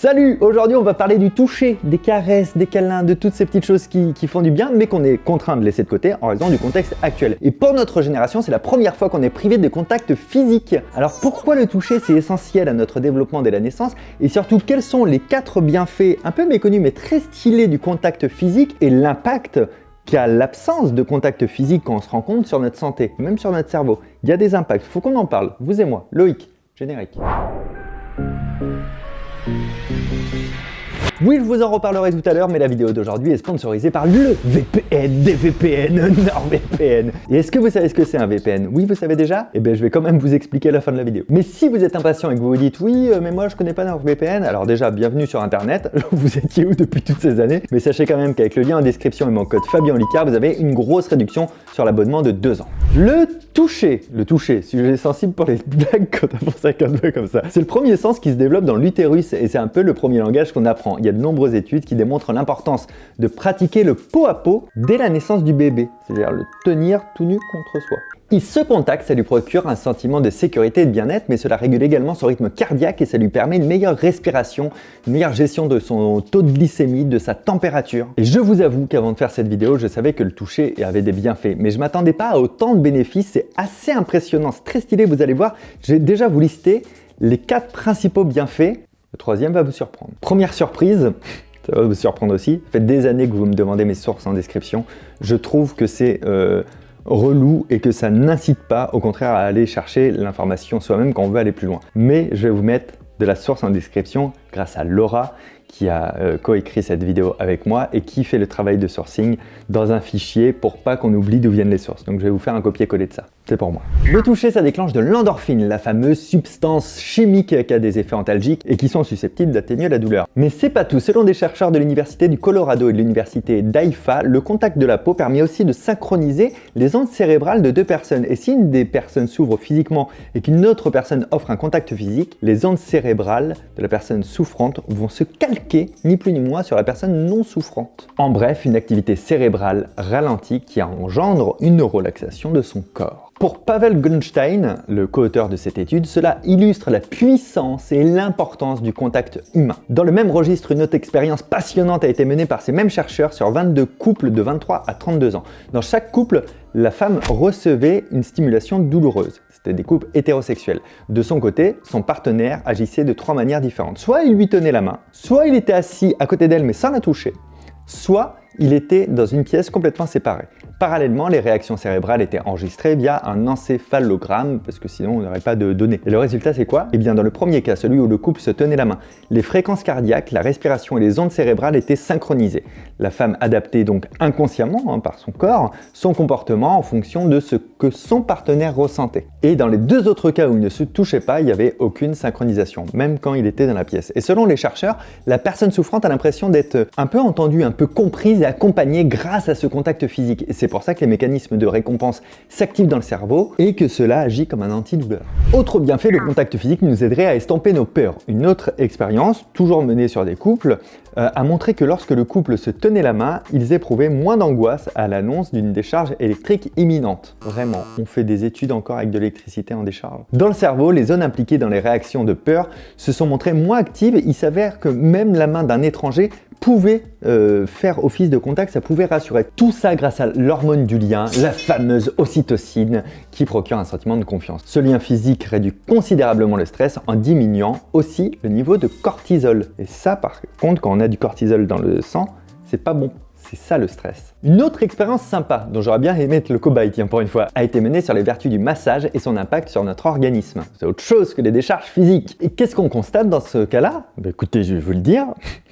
Salut! Aujourd'hui on va parler du toucher, des caresses, des câlins, de toutes ces petites choses qui font du bien mais qu'on est contraint de laisser de côté en raison du contexte actuel. Et pour notre génération, c'est la première fois qu'on est privé de contact physique. Alors pourquoi le toucher c'est essentiel à notre développement dès la naissance? Et surtout quels sont les 4 bienfaits un peu méconnus mais très stylés du contact physique et l'impact qu'a l'absence de contact physique quand on se rend compte sur notre santé, même sur notre cerveau. Il y a des impacts, il faut qu'on en parle, vous et moi. Loïc, générique. Oui, je vous en reparlerai tout à l'heure, mais la vidéo d'aujourd'hui est sponsorisée par le VPN des VPN, NordVPN. Et est-ce que vous savez ce que c'est un VPN? Oui, vous savez déjà? Eh bien, je vais quand même vous expliquer à la fin de la vidéo. Mais si vous êtes impatient et que vous vous dites oui, mais moi je connais pas NordVPN, alors déjà, bienvenue sur Internet. Vous étiez où depuis toutes ces années? Mais sachez quand même qu'avec le lien en description et mon code Fabien Olicard, vous avez une grosse réduction sur l'abonnement de 2 ans. Le toucher, sujet sensible pour les blagues quand on pense à un peu comme ça. C'est le premier sens qui se développe dans l'utérus et c'est un peu le premier langage qu'on apprend. Il y a de nombreuses études qui démontrent l'importance de pratiquer le pot à pot dès la naissance du bébé, c'est-à-dire le tenir tout nu contre soi. Et ce contact, ça lui procure un sentiment de sécurité et de bien-être, mais cela régule également son rythme cardiaque et ça lui permet une meilleure respiration, une meilleure gestion de son taux de glycémie, de sa température. Et je vous avoue qu'avant de faire cette vidéo, je savais que le toucher avait des bienfaits, mais je m'attendais pas à autant de bénéfices. C'est assez impressionnant, c'est très stylé, vous allez voir. Je vais déjà vous lister les 4 principaux bienfaits. Le troisième va vous surprendre. Première surprise, ça va vous surprendre aussi. Ça fait des années que vous me demandez mes sources en description. Je trouve que c'est relou et que ça n'incite pas, au contraire, à aller chercher l'information soi-même quand on veut aller plus loin. Mais je vais vous mettre de la source en description grâce à Laura qui a coécrit cette vidéo avec moi et qui fait le travail de sourcing dans un fichier pour pas qu'on oublie d'où viennent les sources. Donc je vais vous faire un copier-coller de ça. C'est pour moi. Le toucher, ça déclenche de l'endorphine, la fameuse substance chimique qui a des effets antalgiques et qui sont susceptibles d'atténuer la douleur. Mais c'est pas tout. Selon des chercheurs de l'université du Colorado et de l'université d'Haïfa, le contact de la peau permet aussi de synchroniser les ondes cérébrales de 2 personnes. Et si une des personnes s'ouvre physiquement et qu'une autre personne offre un contact physique, les ondes cérébrales de la personne souffrante vont se calquer, ni plus ni moins, sur la personne non souffrante. En bref, une activité cérébrale ralentie qui engendre une relaxation de son corps. Pour Pavel Gunstein, le co-auteur de cette étude, cela illustre la puissance et l'importance du contact humain. Dans le même registre, une autre expérience passionnante a été menée par ces mêmes chercheurs sur 22 couples de 23 à 32 ans. Dans chaque couple, la femme recevait une stimulation douloureuse. C'était des couples hétérosexuels. De son côté, son partenaire agissait de 3 manières différentes. Soit il lui tenait la main, soit il était assis à côté d'elle mais sans la toucher, soit il était dans une pièce complètement séparée. Parallèlement, les réactions cérébrales étaient enregistrées via un encéphalogramme, parce que sinon on n'aurait pas de données. Et le résultat c'est quoi? Eh bien dans le premier cas, celui où le couple se tenait la main, les fréquences cardiaques, la respiration et les ondes cérébrales étaient synchronisées. La femme adaptait donc inconsciemment, par son corps, son comportement en fonction de ce que son partenaire ressentait. Et dans les 2 autres cas où il ne se touchait pas, il n'y avait aucune synchronisation, même quand il était dans la pièce. Et selon les chercheurs, la personne souffrante a l'impression d'être un peu entendue, un peu comprise et accompagnée grâce à ce contact physique. Et c'est pour ça que les mécanismes de récompense s'activent dans le cerveau et que cela agit comme un antidouleur. Autre bienfait, le contact physique nous aiderait à estomper nos peurs. Une autre expérience, toujours menée sur des couples, a montré que lorsque le couple se tenait la main, ils éprouvaient moins d'angoisse à l'annonce d'une décharge électrique imminente. Vraiment, on fait des études encore avec de l'électricité en décharge. Dans le cerveau, les zones impliquées dans les réactions de peur se sont montrées moins actives. Il s'avère que même la main d'un étranger pouvait faire office de contact, ça pouvait rassurer. Tout ça grâce à l'hormone du lien, la fameuse ocytocine, qui procure un sentiment de confiance. Ce lien physique réduit considérablement le stress en diminuant aussi le niveau de cortisol. Et ça, par contre, quand on a du cortisol dans le sang, c'est pas bon. C'est ça le stress. Une autre expérience sympa, dont j'aurais bien aimé être le cobaye, tiens, pour une fois, a été menée sur les vertus du massage et son impact sur notre organisme. C'est autre chose que les décharges physiques. Et qu'est-ce qu'on constate dans ce cas-là? Écoutez, je vais vous le dire,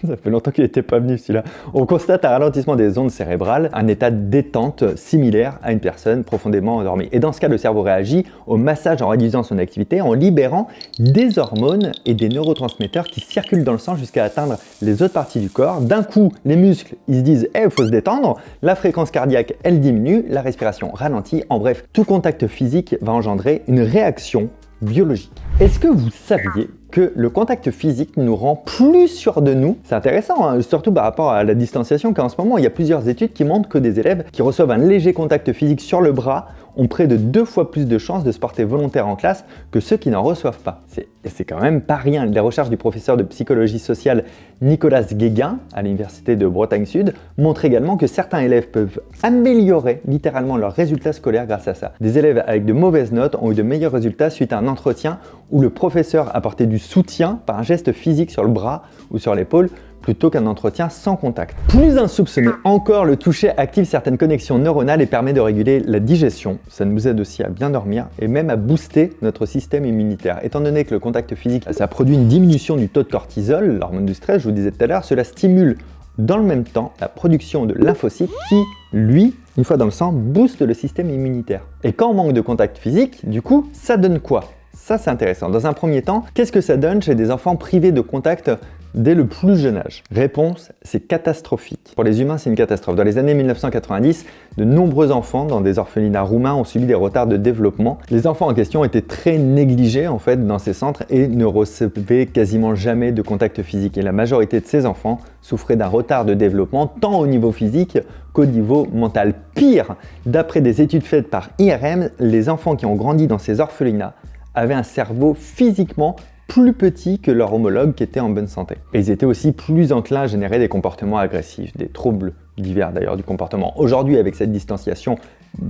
ça fait longtemps qu'il n'était pas venu celui-là. On constate un ralentissement des ondes cérébrales, un état de détente similaire à une personne profondément endormie. Et dans ce cas, le cerveau réagit au massage en réduisant son activité, en libérant des hormones et des neurotransmetteurs qui circulent dans le sang jusqu'à atteindre les autres parties du corps. D'un coup, les muscles, ils se disent il faut se détendre, la fréquence cardiaque elle diminue, la respiration ralentit, en bref, tout contact physique va engendrer une réaction biologique. Est-ce que vous saviez que le contact physique nous rend plus sûrs de nous? C'est intéressant, surtout par rapport à la distanciation, car en ce moment, il y a plusieurs études qui montrent que des élèves qui reçoivent un léger contact physique sur le bras ont près de 2 fois plus de chances de se porter volontaires en classe que ceux qui n'en reçoivent pas. C'est quand même pas rien. Les recherches du professeur de psychologie sociale Nicolas Guéguin à l'université de Bretagne Sud montrent également que certains élèves peuvent améliorer littéralement leurs résultats scolaires grâce à ça. Des élèves avec de mauvaises notes ont eu de meilleurs résultats suite à un entretien où le professeur apportait du soutien par un geste physique sur le bras ou sur l'épaule plutôt qu'un entretien sans contact. Plus insoupçonné encore, le toucher active certaines connexions neuronales et permet de réguler la digestion. Ça nous aide aussi à bien dormir et même à booster notre système immunitaire. Étant donné que le contact physique, ça produit une diminution du taux de cortisol, l'hormone du stress, je vous disais tout à l'heure, cela stimule dans le même temps la production de lymphocytes qui, lui, une fois dans le sang, booste le système immunitaire. Et quand on manque de contact physique, du coup, ça donne quoi? Ça, c'est intéressant. Dans un premier temps, qu'est-ce que ça donne chez des enfants privés de contact dès le plus jeune âge? Réponse, c'est catastrophique. Pour les humains, c'est une catastrophe. Dans les années 1990, de nombreux enfants dans des orphelinats roumains ont subi des retards de développement. Les enfants en question étaient très négligés en fait dans ces centres et ne recevaient quasiment jamais de contact physique. Et la majorité de ces enfants souffraient d'un retard de développement tant au niveau physique qu'au niveau mental. Pire, d'après des études faites par IRM, les enfants qui ont grandi dans ces orphelinats avaient un cerveau physiquement plus petit que leurs homologues qui étaient en bonne santé. Et ils étaient aussi plus enclins à générer des comportements agressifs, des troubles divers d'ailleurs du comportement. Aujourd'hui, avec cette distanciation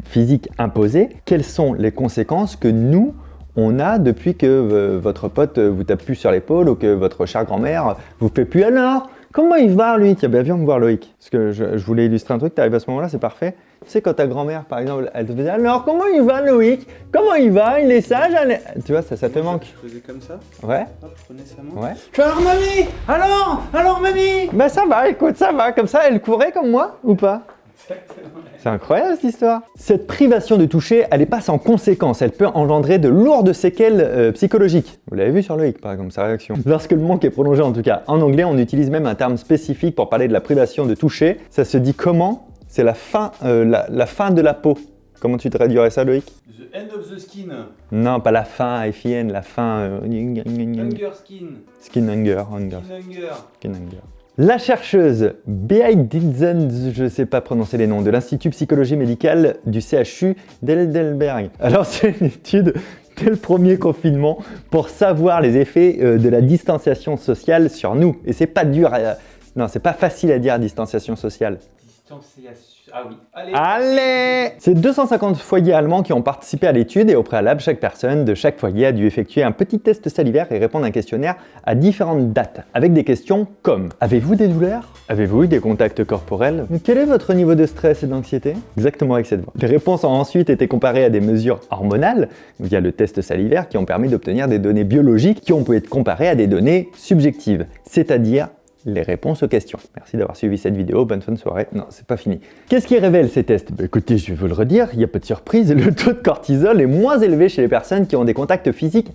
physique imposée, quelles sont les conséquences que nous, on a depuis que votre pote vous tape plus sur l'épaule ou que votre chère grand-mère vous fait plus alors? Comment il va lui? Tiens, bien viens me voir Loïc. Parce que je voulais illustrer un truc, tu arrives à ce moment-là, c'est parfait. Tu sais quand ta grand-mère par exemple, elle te faisait alors comment il va Loïc? Comment il va? Il est sage? Tu vois, ça te manque. Je faisais comme ça. Ouais. Hop, je prenais sa main. Ouais. Alors mamie! Alors mamie! Bah ça va, écoute, ça va. Comme ça, elle courait comme moi ou pas? C'est incroyable cette histoire. Cette privation de toucher, elle n'est pas sans conséquences. Elle peut engendrer de lourdes séquelles psychologiques. Vous l'avez vu sur Loïc par exemple, sa réaction. Lorsque le manque est prolongé en tout cas. En anglais, on utilise même un terme spécifique pour parler de la privation de toucher. Ça se dit comment? C'est la fin de la peau. Comment tu traduirais ça Loïc? The end of the skin. Non, pas la fin, FIN, la fin... Hunger skin. Skin hunger. Skin hunger. La chercheuse Beaidzen, je ne sais pas prononcer les noms, de l'Institut Psychologie Médicale du CHU d'Heidelberg. Alors c'est une étude dès le premier confinement pour savoir les effets de la distanciation sociale sur nous. Et c'est pas dur, non c'est pas facile à dire distanciation sociale. Ah oui. Allez! C'est 250 foyers allemands qui ont participé à l'étude et au préalable, chaque personne de chaque foyer a dû effectuer un petit test salivaire et répondre à un questionnaire à différentes dates, avec des questions comme: avez-vous des douleurs? Avez-vous eu des contacts corporels? Quel est votre niveau de stress et d'anxiété? Exactement avec cette voix. Les réponses ont ensuite été comparées à des mesures hormonales via le test salivaire qui ont permis d'obtenir des données biologiques qui ont pu être comparées à des données subjectives, c'est-à-dire les réponses aux questions. Merci d'avoir suivi cette vidéo, bonne fin de soirée. Non, c'est pas fini. Qu'est-ce qui révèle ces tests? Écoutez, je vais vous le redire, il n'y a pas de surprise, le taux de cortisol est moins élevé chez les personnes qui ont des contacts physiques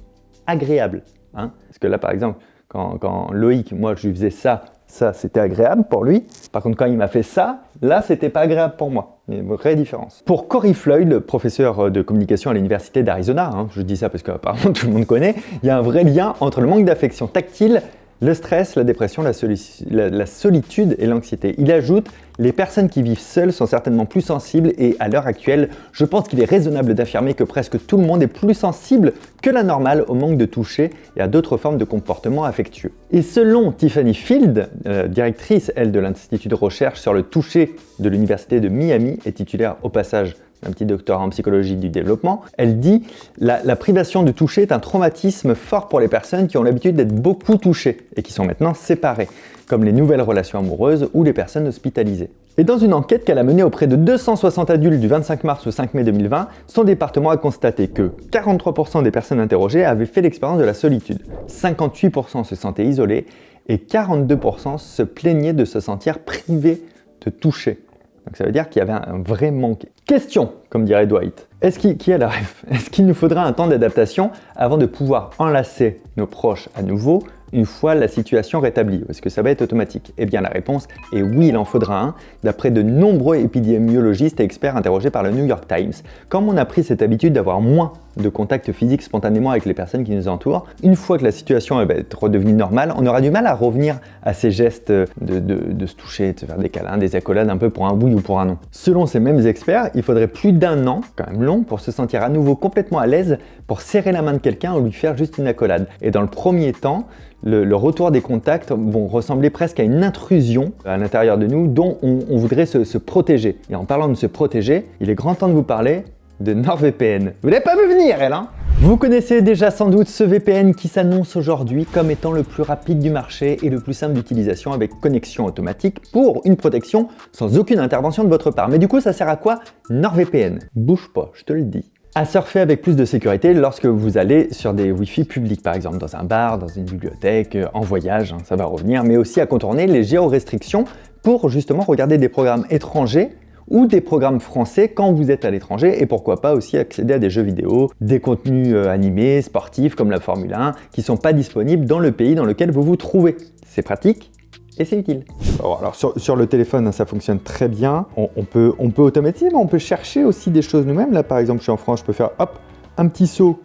agréables. Hein? Parce que là, par exemple, quand Loïc, moi, je lui faisais ça c'était agréable pour lui. Par contre, quand il m'a fait ça, là, c'était pas agréable pour moi. Il y a une vraie différence. Pour Corey Floyd, professeur de communication à l'université d'Arizona, hein, je dis ça parce qu'apparemment tout le monde connaît, il y a un vrai lien entre le manque d'affection tactile, le stress, la dépression, la solitude et l'anxiété. Il ajoute: les personnes qui vivent seules sont certainement plus sensibles et à l'heure actuelle, je pense qu'il est raisonnable d'affirmer que presque tout le monde est plus sensible que la normale au manque de toucher et à d'autres formes de comportements affectueux. Et selon Tiffany Field, directrice, elle, de l'Institut de recherche sur le toucher de l'Université de Miami et titulaire au passage un petit doctorat en psychologie du développement, elle dit la privation de toucher est un traumatisme fort pour les personnes qui ont l'habitude d'être beaucoup touchées et qui sont maintenant séparées, comme les nouvelles relations amoureuses ou les personnes hospitalisées. Et dans une enquête qu'elle a menée auprès de 260 adultes du 25 mars au 5 mai 2020, son département a constaté que 43% des personnes interrogées avaient fait l'expérience de la solitude, 58% se sentaient isolés et 42% se plaignaient de se sentir privés de toucher. Donc ça veut dire qu'il y avait un vrai manque. Question, comme dirait Dwight. Qui a la ref? Est-ce qu'il nous faudra un temps d'adaptation avant de pouvoir enlacer nos proches à nouveau une fois la situation rétablie? Est-ce que ça va être automatique? Eh bien la réponse est oui, il en faudra un, d'après de nombreux épidémiologistes et experts interrogés par le New York Times. Comme on a pris cette habitude d'avoir moins de contact physique spontanément avec les personnes qui nous entourent, une fois que la situation va être redevenue normale, on aura du mal à revenir à ces gestes de se toucher, de se faire des câlins, des accolades un peu pour un oui ou pour un non. Selon ces mêmes experts, il faudrait plus d'1 an, quand même long, pour se sentir à nouveau complètement à l'aise pour serrer la main de quelqu'un ou lui faire juste une accolade. Et dans le premier temps, le retour des contacts vont ressembler presque à une intrusion à l'intérieur de nous dont on voudrait se protéger. Et en parlant de se protéger, il est grand temps de vous parler de NordVPN. Vous n'avez pas vu venir, elle, hein? Vous connaissez déjà sans doute ce VPN qui s'annonce aujourd'hui comme étant le plus rapide du marché et le plus simple d'utilisation avec connexion automatique pour une protection sans aucune intervention de votre part. Mais du coup, ça sert à quoi NordVPN? Bouge pas, je te le dis. À surfer avec plus de sécurité lorsque vous allez sur des Wi-Fi publics, par exemple dans un bar, dans une bibliothèque, en voyage, hein, ça va revenir, mais aussi à contourner les géorestrictions pour justement regarder des programmes étrangers ou des programmes français quand vous êtes à l'étranger et pourquoi pas aussi accéder à des jeux vidéo, des contenus animés, sportifs comme la Formule 1 qui ne sont pas disponibles dans le pays dans lequel vous vous trouvez. C'est pratique et c'est utile. Alors sur le téléphone, ça fonctionne très bien. On peut automatiser, mais on peut chercher aussi des choses nous-mêmes. Là par exemple, je suis en France, je peux faire hop, un petit saut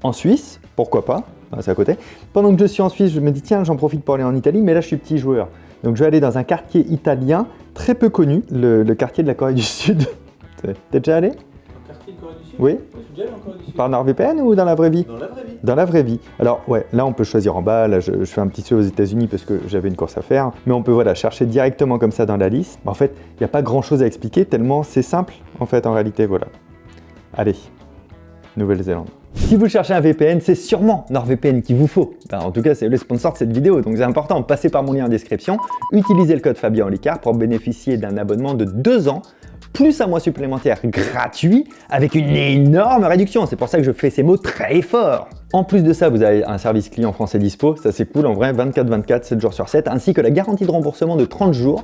en Suisse, pourquoi pas, c'est à côté. Pendant que je suis en Suisse, je me dis tiens, j'en profite pour aller en Italie, mais là je suis petit joueur. Donc je vais aller dans un quartier italien très peu connu, le quartier de la Corée du Sud. T'es déjà allé? Le quartier de Corée du Sud? Oui. Je suis déjà allé en Corée du Sud. Par NordVPN ou dans la vraie vie? Dans la vraie vie. Dans la vraie vie. Alors ouais, là on peut choisir en bas, là je fais un petit saut aux États-Unis parce que j'avais une course à faire, mais on peut voilà, chercher directement comme ça dans la liste. En fait, il n'y a pas grand chose à expliquer tellement c'est simple en fait en réalité, voilà. Allez, Nouvelle-Zélande. Si vous cherchez un VPN, c'est sûrement NordVPN qu'il vous faut. En tout cas, c'est le sponsor de cette vidéo, donc c'est important. Passez par mon lien en description, utilisez le code Fabien Olicard pour bénéficier d'un abonnement de 2 ans, plus un mois supplémentaire gratuit, avec une énorme réduction. C'est pour ça que je fais ces mots très forts. En plus de ça, vous avez un service client français dispo, ça c'est cool en vrai, 24/24, 7 jours sur 7, ainsi que la garantie de remboursement de 30 jours.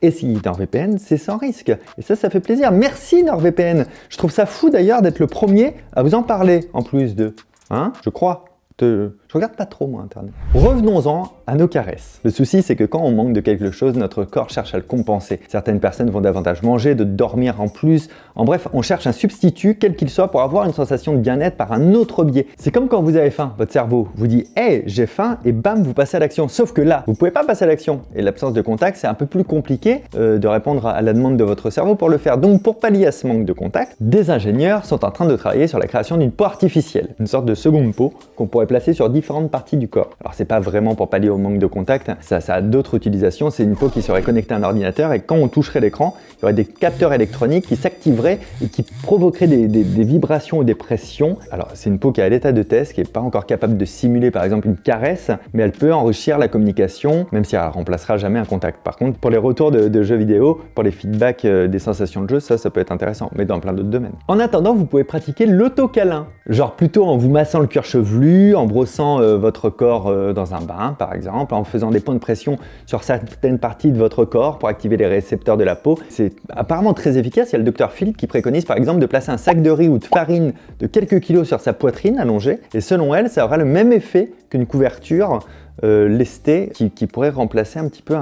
Et si NordVPN, c'est sans risque. Et ça fait plaisir. Merci NordVPN. Je trouve ça fou d'ailleurs d'être le premier à vous en parler, en plus de... Hein, je crois. Je regarde pas trop moi Internet. Revenons-en à nos caresses. Le souci c'est que quand on manque de quelque chose, notre corps cherche à le compenser. Certaines personnes vont davantage manger, de dormir en plus. En bref, on cherche un substitut, quel qu'il soit, pour avoir une sensation de bien-être par un autre biais. C'est comme quand vous avez faim, votre cerveau vous dit « Hey, j'ai faim » et bam, vous passez à l'action. Sauf que là, vous pouvez pas passer à l'action. Et l'absence de contact, c'est un peu plus compliqué de répondre à la demande de votre cerveau pour le faire. Donc pour pallier à ce manque de contact, des ingénieurs sont en train de travailler sur la création d'une peau artificielle. Une sorte de seconde peau qu'on pourrait placer sur différentes parties du corps. Alors c'est pas vraiment pour pallier au manque de contact, ça a d'autres utilisations, c'est une peau qui serait connectée à un ordinateur et quand on toucherait l'écran, il y aurait des capteurs électroniques qui s'activeraient et qui provoqueraient des vibrations ou des pressions. Alors c'est une peau qui est à l'état de test, qui n'est pas encore capable de simuler par exemple une caresse, mais elle peut enrichir la communication, même si elle remplacera jamais un contact. Par contre, pour les retours de jeux vidéo, pour les feedbacks des sensations de jeu, ça peut être intéressant, mais dans plein d'autres domaines. En attendant, vous pouvez pratiquer l'autocâlin, genre plutôt en vous massant le cuir chevelu, en brossant votre corps dans un bain par exemple, en faisant des points de pression sur certaines parties de votre corps pour activer les récepteurs de la peau. C'est apparemment très efficace. Il y a le docteur Phil qui préconise par exemple de placer un sac de riz ou de farine de quelques kilos sur sa poitrine allongée et selon elle, ça aura le même effet qu'une couverture lestée qui pourrait remplacer un petit peu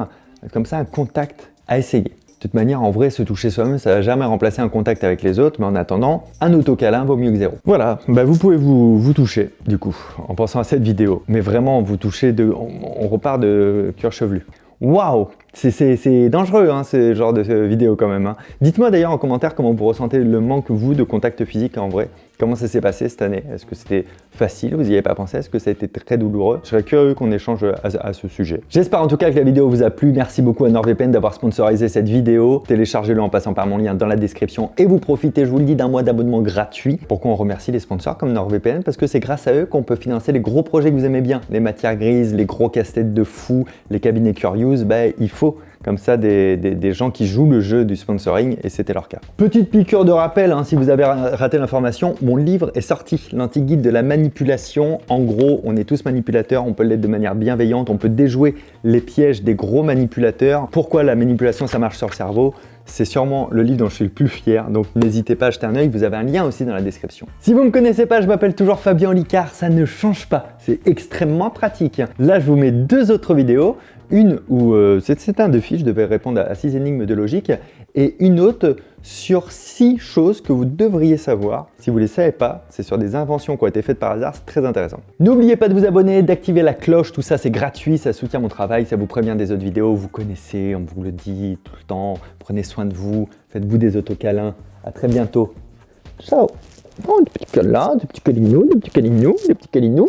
comme ça un contact à essayer. De toute manière, en vrai, se toucher soi-même, ça va jamais remplacer un contact avec les autres, mais en attendant, un autocâlin vaut mieux que zéro. Voilà, vous pouvez vous toucher, du coup, en pensant à cette vidéo. Mais vraiment, vous touchez, on repart de cuir chevelu. Waouh, c'est dangereux, hein, ce genre de vidéo quand même. Hein. Dites-moi d'ailleurs en commentaire comment vous ressentez le manque, vous, de contact physique en vrai. Comment ça s'est passé cette année? Est-ce que c'était facile? Vous n'y avez pas pensé? Est-ce que ça a été très douloureux? Je serais curieux qu'on échange à ce sujet. J'espère en tout cas que la vidéo vous a plu. Merci beaucoup à NordVPN d'avoir sponsorisé cette vidéo. Téléchargez-le en passant par mon lien dans la description et vous profitez, je vous le dis, d'un mois d'abonnement gratuit. Pourquoi on remercie les sponsors comme NordVPN? Parce que c'est grâce à eux qu'on peut financer les gros projets que vous aimez bien. Les matières grises, les gros casse-têtes de fous, les cabinets Curious, il faut comme ça des gens qui jouent le jeu du sponsoring et c'était leur cas. Petite piqûre de rappel, hein, si vous avez raté l'information, mon livre est sorti, l'anti-guide de la manipulation. En gros, on est tous manipulateurs, on peut l'être de manière bienveillante, on peut déjouer les pièges des gros manipulateurs. Pourquoi la manipulation ça marche sur le cerveau? C'est sûrement le livre dont je suis le plus fier, donc n'hésitez pas à jeter un œil, vous avez un lien aussi dans la description. Si vous ne me connaissez pas, je m'appelle toujours Fabien Olicard, ça ne change pas, c'est extrêmement pratique. Là, je vous mets 2 autres vidéos, une où c'est un défi, je devais répondre à 6 énigmes de logique, et une autre sur 6 choses que vous devriez savoir. Si vous ne les savez pas, c'est sur des inventions qui ont été faites par hasard, c'est très intéressant. N'oubliez pas de vous abonner, d'activer la cloche, tout ça c'est gratuit, ça soutient mon travail, ça vous prévient des autres vidéos, vous connaissez, on vous le dit tout le temps, prenez soin de vous, faites-vous des autocâlins, à très bientôt. Ciao. Oh, des petits câlins, des petits câlinous, des petits câlinous, des petits câlinous.